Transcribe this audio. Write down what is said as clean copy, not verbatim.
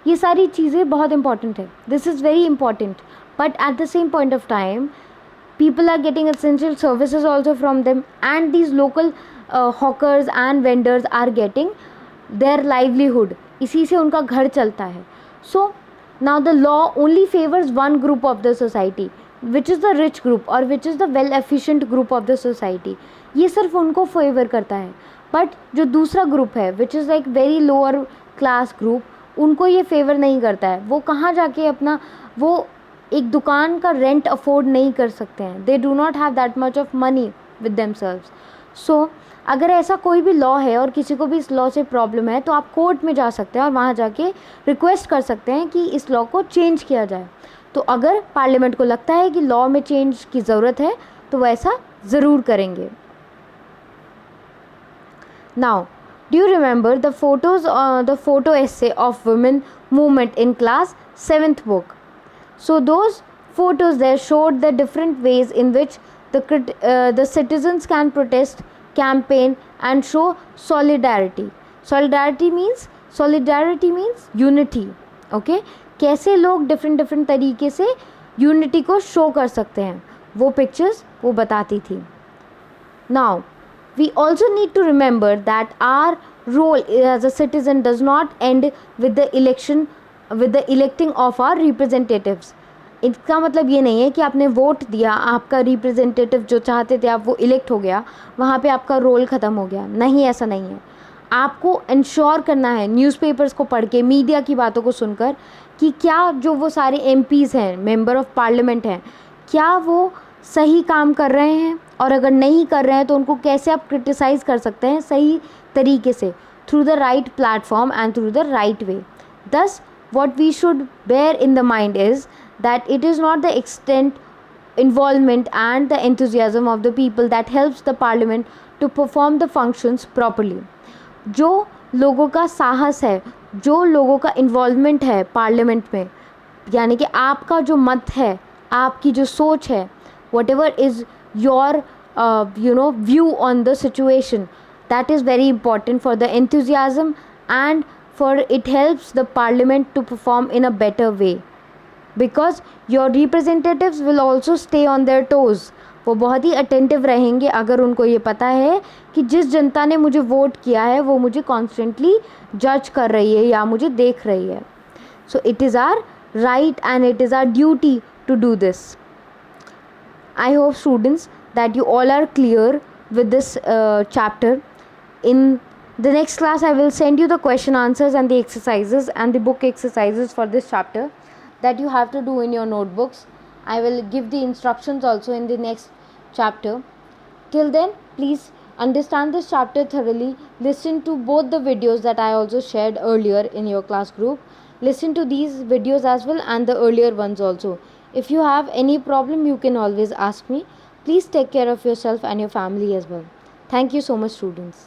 ये सारी चीज़ें बहुत इंपॉर्टेंट है, this is very important, but at the same point of time people are getting essential services also from them, and these local hawkers and vendors are getting their livelihood, इसी से उनका घर चलता है. So now the law only favors one group of the society, which is the rich group or which is the well efficient group of the society. ये सिर्फ उनको favour करता है, बट जो दूसरा ग्रुप है which is like very lower class group, उनको ये फेवर नहीं करता है. वो कहाँ जाके अपना वो एक दुकान का रेंट अफोर्ड नहीं कर सकते हैं. They do not have that much of money with themselves. So अगर ऐसा कोई भी लॉ है और किसी को भी इस लॉ से प्रॉब्लम है, तो आप कोर्ट में जा सकते हैं और वहाँ जाके रिक्वेस्ट कर सकते हैं कि इस लॉ को चेंज किया जाए. तो अगर पार्लियामेंट को लगता है कि लॉ में चेंज की ज़रूरत है तो वो ऐसा ज़रूर करेंगे. Now do you remember the photo essay of women movement in class 7th book? So those photos there showed the different ways in which the citizens can protest, campaign and show solidarity. Solidarity means unity. Okay? कैसे लोग different तरीके से unity को show कर सकते हैं, वो pictures वो बताती थी. Now we also need to remember that our role as a citizen does not end with the electing of our representatives. इसका मतलब ये नहीं है कि आपने वोट दिया, आपका रिप्रेजेंटेटिव जो चाहते थे आप वो इलेक्ट हो गया, वहाँ पे आपका रोल ख़त्म हो गया. नहीं, ऐसा नहीं है. आपको इंश्योर करना है न्यूज़पेपर्स को पढ़ के, मीडिया की बातों को सुनकर, कि क्या जो वो सारे MPs हैं, मेंबर ऑफ पार्लियामेंट हैं, क्या वो सही काम कर रहे हैं, और अगर नहीं कर रहे हैं तो उनको कैसे आप क्रिटिसाइज़ कर सकते हैं सही तरीके से, through the right platform and through the right way. Thus what we should bear in the mind is that it is not the extent, involvement and the enthusiasm of the people that helps the parliament to perform the functions properly. जो लोगों का साहस है, जो लोगों का involvement है parliament में, यानी कि आपका जो मत है, आपकी जो सोच है, whatever is your view on the situation, that is very important for the enthusiasm and for it helps the parliament to perform in a better way, because your representatives will also stay on their toes. वो बहुत ही attentive रहेंगे अगर उनको ये पता है कि जिस जनता ने मुझे वोट किया है वो मुझे कॉन्स्टेंटली जज कर रही है या मुझे देख रही है. So it is our right and it is our duty to do this. I hope students that you all are clear with this chapter. In the next class I will send you the question answers and the exercises and the book exercises for this chapter that you have to do in your notebooks. I will give the instructions also in the next chapter. Till then, please understand this chapter thoroughly. Listen to both the videos that I also shared earlier in your class group. Listen to these videos as well and the earlier ones also. If you have any problem, you can always ask me. Please take care of yourself and your family as well. Thank you so much, students.